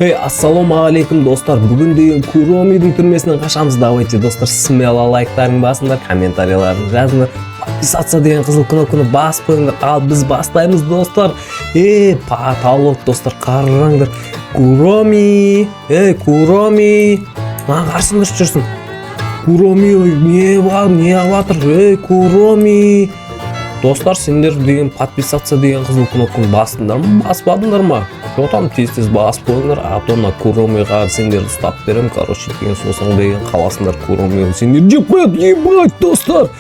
Ассаламу алейкум достар. Бүгін деген Куромидің түрмесінен қашамыз. Давайте достар, смело лайктарын басыңдар, комментарийларын жазыңдар, подписаться деген қызыл кнопканы басып қойыңдар. Ал біз бастаймыз достар. Потолок достар, қараңдар. Куроми, Куроми, маған қарсыңдар жүрсің. Куроми, не бар, не алатыр? Куроми. Достар, сендер деген подписаться деген қызыл кнопканы басыңдар ма, баспадыңдар ма? Жотам тез-тез басып қойыңдар, а то на Куромиға сендерді ұстап берем, короче, деген сосын деген қаласыңдар Куромиға. Сендер жеп қояды, ебать, достар!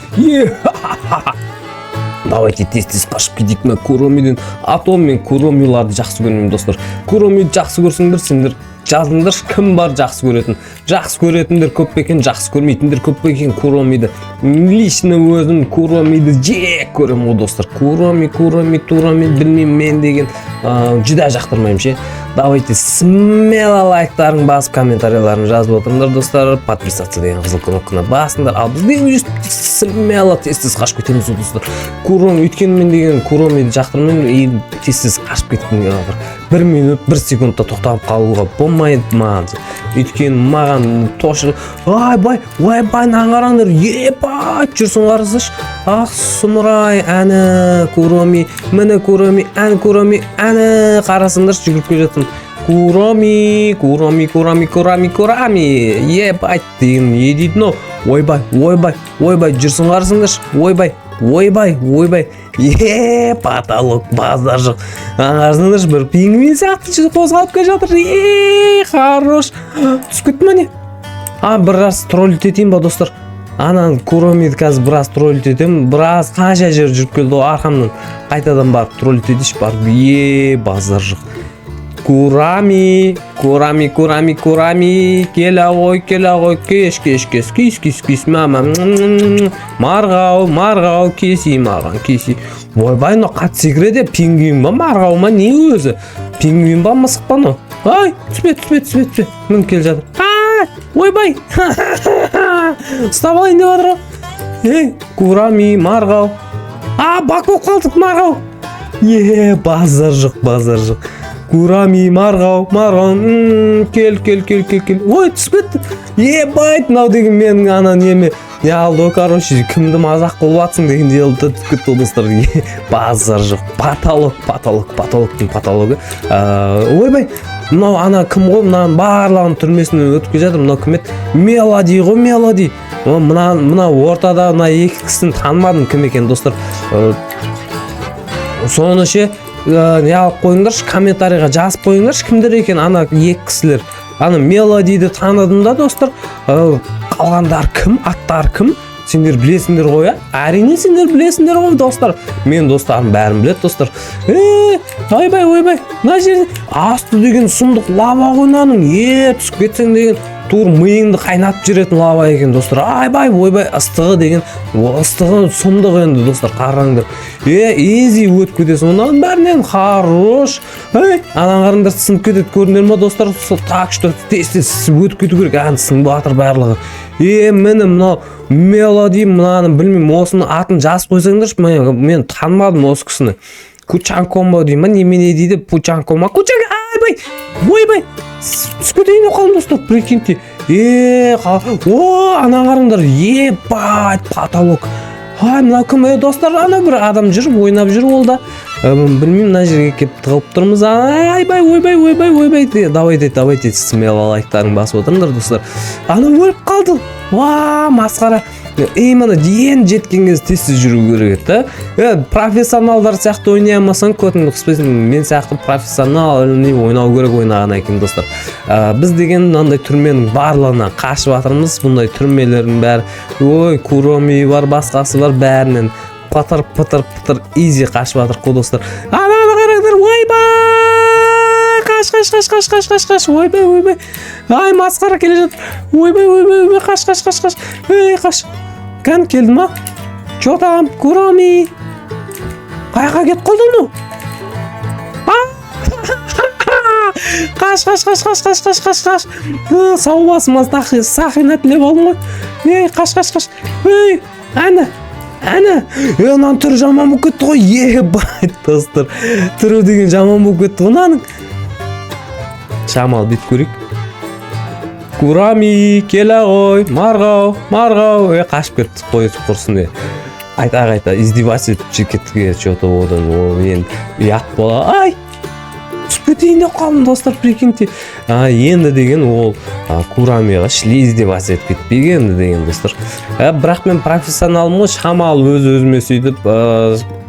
Давайте тез-тез қашып кетейік на Куромиден. А то мен Куромиларды жақсы көрмеймін, достар. Куромиді жақсы көрсіңдер, сендер жазыңдар, кім бар жақсы көретін. Жақсы көретіндер көп екен, жақсы көрмейтіндер көп екен Куромиді. Лично өзім Куромиді жек көрем ғой достар. Туроми білмеймін мен деген жүдә жақтырмаймын ше. Давайте смело лайктарын басып, комментарийларын жазып отырыңдар достар. Подписаться деген қызыл кнопканы басыңдар. Ал біз деген смело тез-тез қашып кетеміз достар. Өйткені мен деген Куромиді жақтырмаймын, тез-тез қашып кеткім келіп жатыр. 1 минут 1 секундта тоқтап қалуға болмайды маған. Өйткені маған тошыр. Ойбай, наңғараңдар, ебать, жүрсің қарызыш. Ақ сұмырай, әні Куроми, міне Куроми, әні қарасыңдар, жүгіріп келе жатырмын. Куроми, ебать деген не дейді но? Ойбай, жүрсің қарасыңдар, ойбай, потолок базар жоқ. Аңғарсыңдар, бір пингвин сияқты қозғалып келе жатыр. Хорош. Түсіп кетті ме не? Біраз троллит етейін ба достар? Анан Куромиді қазір біраз троллит етемін. Біраз қанша жер жүріп келді ғой арқамнан. Қайтадан барып троллит етейші барып. Базар жоқ. Куроми, келе ғой, кеш, мама. Марғау, кеси маған, кеси. Ойбай, но қат секіреді, пингвин ба, марғау ма, не өзі? Пингвин ба, мысық па, но? Ай, түспе, мін келе жатыр. Ойбай, ұстап алайын деп жатыр ғой. Куроми, марғау. Бак болып қалдық, марғау. Базар жоқ. Куроми, марғау, кел. Ой, түспетті. Ебайт, мынау деген менің ана неме. Не алды, короче, кімді мазақ қылып атсың деген делді түскетті достар. Базар жоқ. Потолоктың потологы. Ойбай, мынау ана кім ғой, мынаның барлығын түрмесінен өтіп келе жатыр. Мынау кім еді? Мелоди ғой, Мелоди. Мына ортада мына екі кісіні танымадым кім екен достар. Соны ше не алып қойыңдаршы, комментарийға жазып қойыңдаршы, кімдер екен ана екі кісілер. Ана Мелодиді таныдым да достар. Қалғандар кім, аттар кім? Сендер білесіңдер ғой, әрине сендер білесіңдер ғой достар. Мен достарым бәрін білет достар. Ойбай, мына жерде асты деген сұмдық лава қойнаның. Түсіп кетсең деген тур миыңды қайнатып жүретін лава екен достар. Ойбай, ыстығы сұмдық енді достар, қараңдар. Ези өтіп кетесің, одан бәрінен хорош. Анан қарыңдар сынып кетеді, көрінер ма достар? Так что тез-тез өтіп кету керек, сынып батыр барлығы. Мені мынау Мелоди, мынаны білмеймін, осының атын жазып қойсаңдаршы, мен танымадым осы кісіні. Кучанкома деймін, немене дейді, Пучанкома, ойбай, түскетейін деп қалым достар, прикиньте. Ана қарыңдар, ебать, потолок. Мынау кім, достар, ана бір адам жүр, ойнап жүр ол да. Білмеймін, мына жерге кеп тығып тұрмыз. Ойбай, давайте, смело лайктарын басып отырыңдар достар. Ана өліп қалды. Масқара. Мана дейін жеткен кез тез жүру керек еді. Профессионалдар сияқты ойнай алмасаң көтіңді қыспайсың. Мен сияқты профессионал ойнау керек ойнаған екен достар. Біз деген мынандай түрменің барлығына қашып жатырмыз. Бұндай түрмелердің бәрі. Куроми бар, басқасы бар, бәрінен пытыр изи қашып жатыр қой достар. Ана қараңдар, ойбай! Қаш. Ойбай. Масқара келе жатыр. Ойбай, қаш. Кән келді ма? Жотам, Куроми. Қайға кет қолдың ну? Қаш. Сау басыма сақина тілеп алдым ғой. Қаш. Әні. Нан түрі жаман болып кетті ғой. Ебайт достар. Түрі деген жаман болып кетті ғой наның. шамал бүйтіп көрейік. Курами, келе ғой, марғау, қашып кетті, қойып құрсын де. Қайта издеваться етіп кетті, что-то одан, енді ұят бола, ай! Түспе дейін деп қалдым, достар, прикиньте. Енді деген ол Курамиға шіле издеваться етіп кетпеген деген, достар. Бірақ мен профессионалмын, шамал өз-өзіме сөйтіп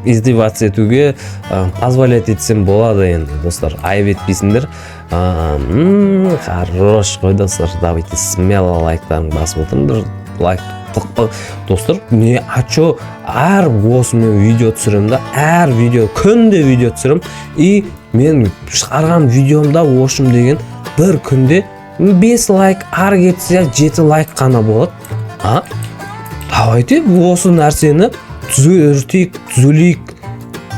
издеваться етуге позволять етсем болады енді, достар. Айып етпейсіңдер. Хорош қой, достар. Давайте смело лайктарын басып отырыңдар. Лайк достар, не ачо әр осымен видео түсірем да, әр видео күнде видео түсірем, и мен шығарған видеомда ошым деген бір күнде 5 лайк, ары кетсе 7 лайк қана болады. Давайте осы нәрсені түзелейік.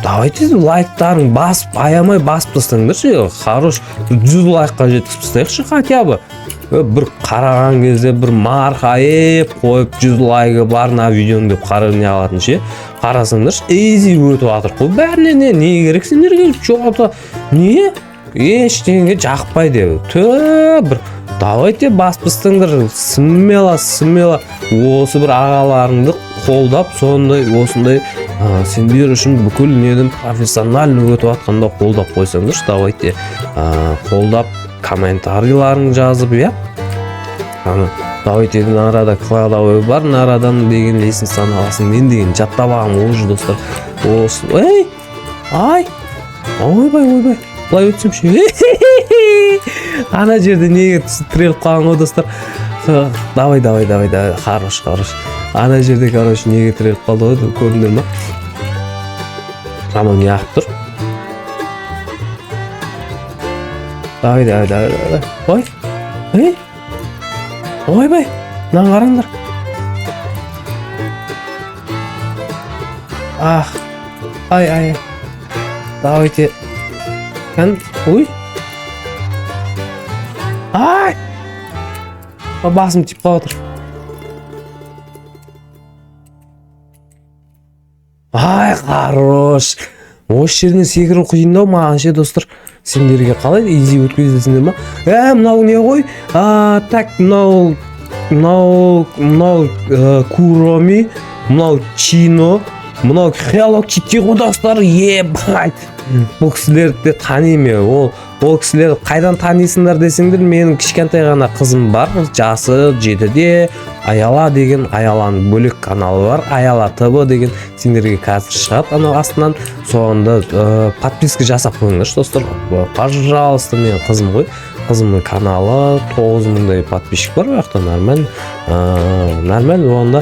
Давайте лайктарын басып, аямай басып тастаңдаршы. Хорош 100 лайкқа жеткізіп тастайықшы хотя бы. Бір қараған кезде бір марқайып қойып 100 лайгі бар на видеоң деп не алатын ше. Қарасаңдаршы, easy өтіп жатыр қой. Бәріне не керек сендерге? Жоғалта не? Ештеңеге жақпайды. Бір давайте басып тастаңдар. Смело осы бір ағаларыңды қолдап, осындай сендер үшін бүкіл неден профессионально өтіп жатқанда қолдап қойсаңдаршы. Давайте қолдап комментарийларын жазып, я? Давайте арада кладовой бар, нарадан деген лесін саналасын. Мен деген жаттабағым олжы, достар. Эй! Ай! Ойбай! Бұлай өтсем ше. Ана жерде неге тіреліп қалған ғой, достар. Давай. Хорош. Ана жерде, короче, неге тіреліп қалды ғой, көрдіңдер ма? Рамон не ағып тұр? Давай. Ой! Эй! Ойбай! Мынаны қараңдар. Ай. Давайте. Ой! Ай! Басым тиіп қалып отыр. Ай, хорош! Осы жерден секіру қиын да маған ше, достар. Сендерге қалай изи өткізесіңдер ма? Мынау не ғой? Так, мынау Курами, мынау Чино, мынау Hello Kitty ғой, достар. Ебать! Бұл кісілерді танимын. Ол кісілерді қайдан танисыңдар десеңдер, менің кішкентай ғана қызым бар, жасы 7-де. Аяла деген, Аяланың бөлек каналы бар, Аяла ТВ деген, сендерге қазір шығады анау астынан. Соғында подписка жасап қойыңдаршы, достар. Пожалуйста, менің қызым ғой. Қызымның каналы 9000-дай подписчик бар, ояқта нормально, онда,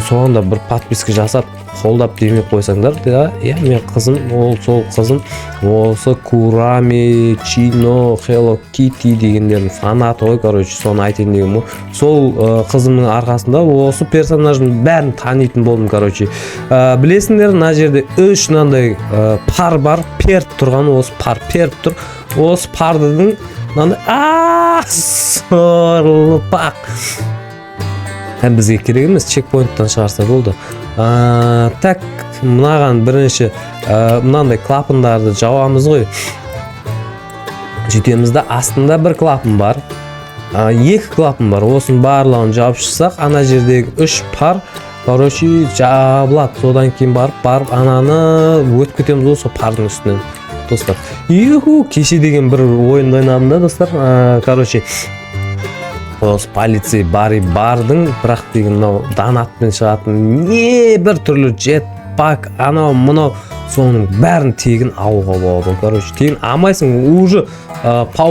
соғында бір подписка жасап қолдап демеп қойсаңдар, мен қызым, сол қызым, осы Курами, Чино, Hello Kitty дегендердің фанаты ғой, короче, соны айтайын деген бұл. Сол қызымның арқасында осы персонаждың бәрін танитын болдым, короче. Білесіңдер, мына жерде 3 мынандай пар бар, періп тұрған, осы пар періп тұр. Осы пардының мынандай сорлы пақ. Бізге керек емес, чекпоинттан шығарса болды. Так, мынаған бірінші мынандай клапандарды жауамыз ғой. Жетеміз де астында бір клапан бар. 2 клапан бар. Осын барлығын жауып шықсақ, ана жердегі 3 пар, короче, жабылады. Содан кейін барып, ананы өтіп кетеміз осы пардың үстінен. Достар, кеше деген бір ойын ойнадым да, достар. Короче, осы полицей бардың, бірақ деген донатпен шығатын не бір түрлі жетпак, анау мұнау, соның бәрін тегін алуға болады. Короче, тегін алмайсың, уже по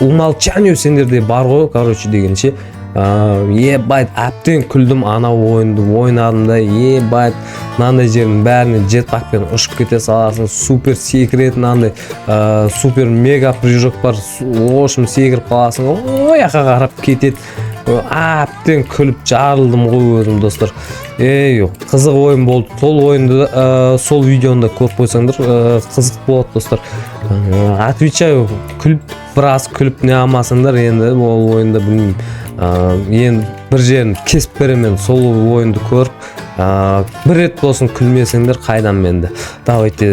умолчанию сендерде бар ғой, короче, дегенше. Ебайт, әптен күлдім, анау ойынды ойнадым да, ебайт, мынандай жердің бәріне жетпакпен ұшып кете саласың, супер секіретін, андай супер мега прыжок бар, ошым секіріп қаласың, ояққа қарап кетеді. Әптен күліп жарылдым ғой өзім, достар. Қызық ойын болды. Сол ойынды, сол видеоны көріп қойсаңдар, қызық болады, достар. Отвечаю, біраз күліп не алмасыңдар, енді ол ойында білмеймін. Енді бір жерін кесіп беремен, сол ойынды көріп бір рет болсын күлмесеңдер қайдан менді. Давайте,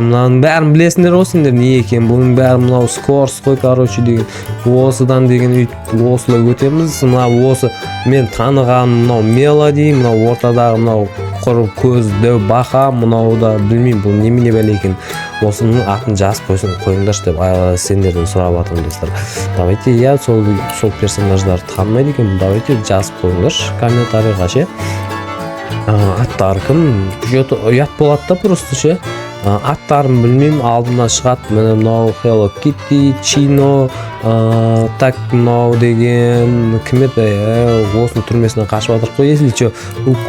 мынаның бәрін білесіңдер ғой сендер не екен. Бұның бәрі мынау скорс қой, короче деген. Осыдан деген осылай өтеміз. Мынау осы мен таныған мынау мелоди, мынау ортадағы мынау құрып көз дәу бақа, мынау да білмеймін бұл немене бәле екен. Осының атын жазып қойыңдаршы деп сендерден сұрап жатырмын достар. Давайте, сол персонаждарды танымайды екен. Давайте жазып қойыңдаршы комментарийға ше. Аттары кім? Ұят болады да просто ше. Аттарын білмеймін, алдымнан шығады. Міне мынау Hello Kitty, Chino, так мынау деген кім еді? Осының түрмесінен қашып жатыр қой, если че.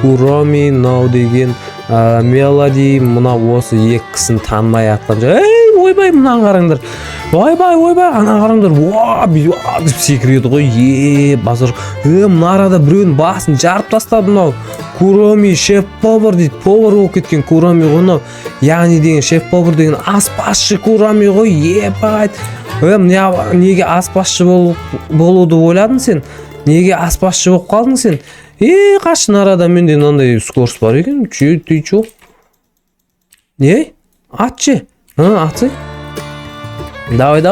Kuromi, мынау деген Melody, мынау осы екі кісіні танымай атқан жа. Ойбай, мынаны қараңдар. Ойбай, ана қараңдар. Деп секіреді ғой. Базар. Мына арада біреудің басын жарып тастады мынау. Kuromi шеф-повар дейді. Повар болып кеткен Kuromi ғой мынау. Яғни деген шеф-повар деген аспазшы Kuromi ғой. Ебайт. Неге аспазшы болуды ойладың сен? Неге аспазшы болып қалдың сен? Қашын арада менде мынандай скорс бар екен. Ты чё? Атшы. Атсы. Давай.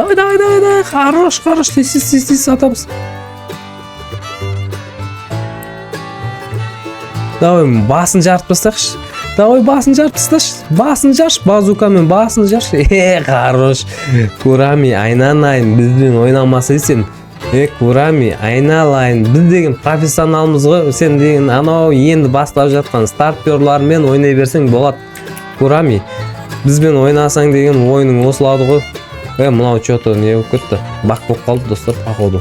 Хорош. Тез атамыз. Давай, басын жарып тастақшы. Басын жарш, базукамен басын жарш. Хорош. Kuromi, айналайын, бізбен ойнамаса сен. Kuromi, айналайын, біз деген профессионалмыз ғой. Сен деген анау енді бастап жатқан старперлармен ойнай берсең болады. Kuromi, бізбен ойнасаң деген ойының осылады ғой. Мынау что-то не болып кетті. Бақ болып қалды достар, походу.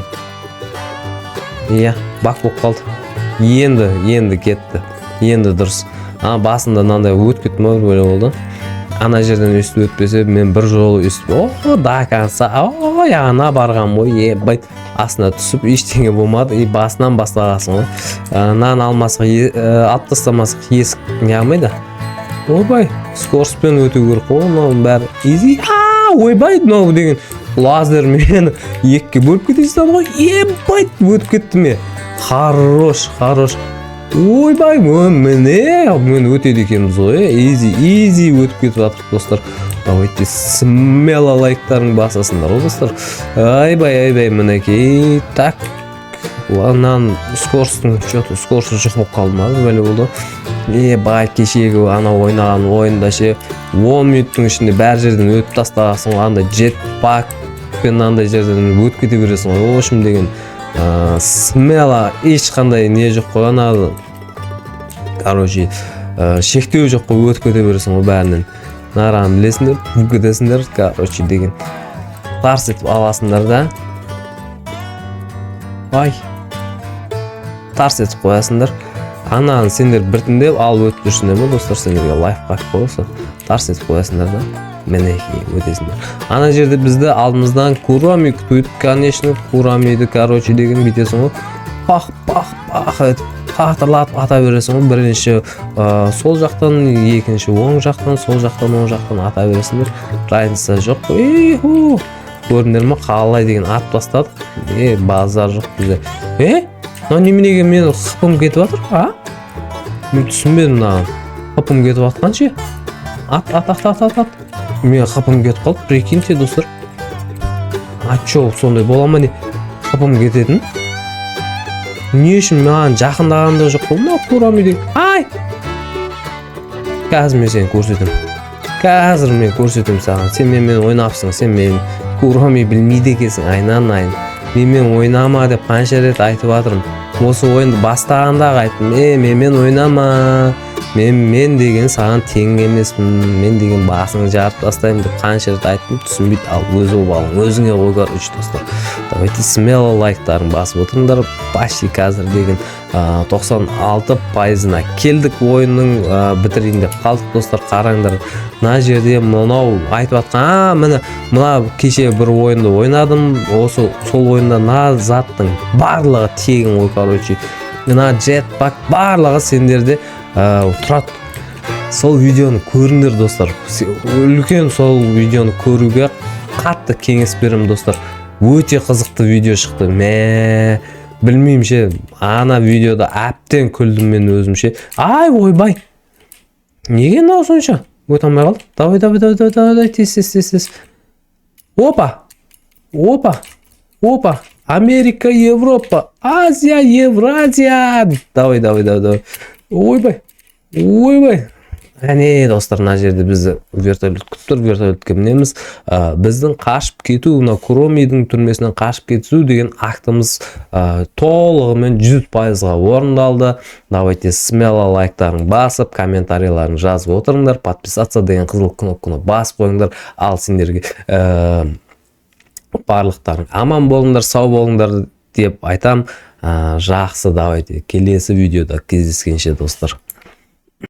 Бақ болып қалды. Енді кетті. Енді дұрыс. Басында мынандай өтіп кетті ма böyle болды. Ана жерден өстіп өтпесе мен бір жолы өстіп. Да конца. Аяғына барған ғой. Ебайт. Астына түсіп ештеңе болмады. Басынан бастағасың ғой. Нан алмасқа алып тастамасқа есік не алмайды. Ойбай, скорспен өту керек қой. Мынау бәрі изи. Ойбай, мынау деген лазер мені екіге бөліп кетесің ғой. Ебайт, өтіп кетті ме? Хорош. Ойбай, мен өтеді екенбіз ғой. Изи өтіп кетіп жатырмыз достар. Давайте смело лайктарын басасыңдар ғой достар. Айбай, мінекей. Так. Анан скорстың скорсы жоқ болып қалды ма? Бәле болды. Бай кешегі ана ойнаған ойында ше 10 минуттың ішінде бәр жерден өтіп тастағасың. Андай жетпакпен андай жерден өтіп кете бересің ғой. Ошым деген смело ешқандай не жоқ қой. Ана короче шектеу жоқ қой, өтіп кете бересің ғой бәрінен. Нараны білесіңдер, бүк кетесіңдер, короче деген. Тарс етіп аласыңдар да. Тарс етіп қоясыңдар. Ананы сендер біртіндеп алып өтіп жүрсіңдер ме достар, сендерге лайфхак болса. Тарс етіп қоясыңдар да. Мінекей өтесіңдер. Ана жерде бізді алдымыздан Kuromi күтіп, конечно, Kuromi'ді короче деген бүйтесің ғой. Пах етіп қатырлатып ата бересің ғой. Бірінші сол жақтан, екінші оң жақтан, сол жақтан, оң жақтан ата бересіңдер. Разница жоқ қой. Көрдіңдер ме, қалай деген ат бастадық. Базар жоқ бізде. Неменеге мен қыпым кетіп жатыр? Мен түсінбедім мынаған. Қыпым кетіп жатқан ше? Ат. Мен қыпым кетіп қалды, прикиньте достар. Чо, сондай бола ма не? Қыпым кететін? Не үшін маған жақындағанда жоқ қой? Мына Kuromi деген. Қазір мен сені көрсетем саған. Сен менімен ойнапсың, сен мен Kuromi білмейді екенсің, айналайын. Менімен ойнама деп қанша рет айтып жатырмын. Осы ойынды бастағандағы айттым. Менімен ойнама. Мен деген саған тең емеспін. Мен деген басыңды жарып тастаймын деп қанша рет айттым. Түсінбейді, ал өзі болың. Өзіңе қойғар үш достар. Давайте смело лайктарын басып отырыңдар. Почти қазір деген 96%-на келдік, ойынның бітірейін деп қалдық достар. Қараңдар, мына жерде мынау айтып жатқан, мына кеше бір ойынды ойнадым. Сол ойында мына заттың барлығы тегін ғой, короче. Мына жетпак барлығы сендерде тұрады. Сол видеоны көріңдер достар. Үлкен сол видеоны көруге қатты кеңес беремін достар. Өте қызықты видео шықты. Білмеймін ше, ана видеода әптен күлдім мен өзім ше. Ай, ойбай. Неге мынау сонша? Өте алмай қалды. Давай, тез. Опа. Америка, Европа, Азия, Евразия. Давай. Ойбай. Әне достар, мына жерде бізді вертолет күтіп тұр. Вертолетке мінеміз. Біздің қашып кету, мына Куромидің түрмесінен қашып кету деген актымыз толығымен 100%-ға орындалды. Давайте смело лайктарын басып, комментарийларын жазып отырыңдар. Подписаться деген қызыл кнопканы басып қойыңдар. Ал сендерге барлықтарың аман болыңдар, сау болыңдар деп айтам. Жақсы, давайте келесі видеода кездескенше достар.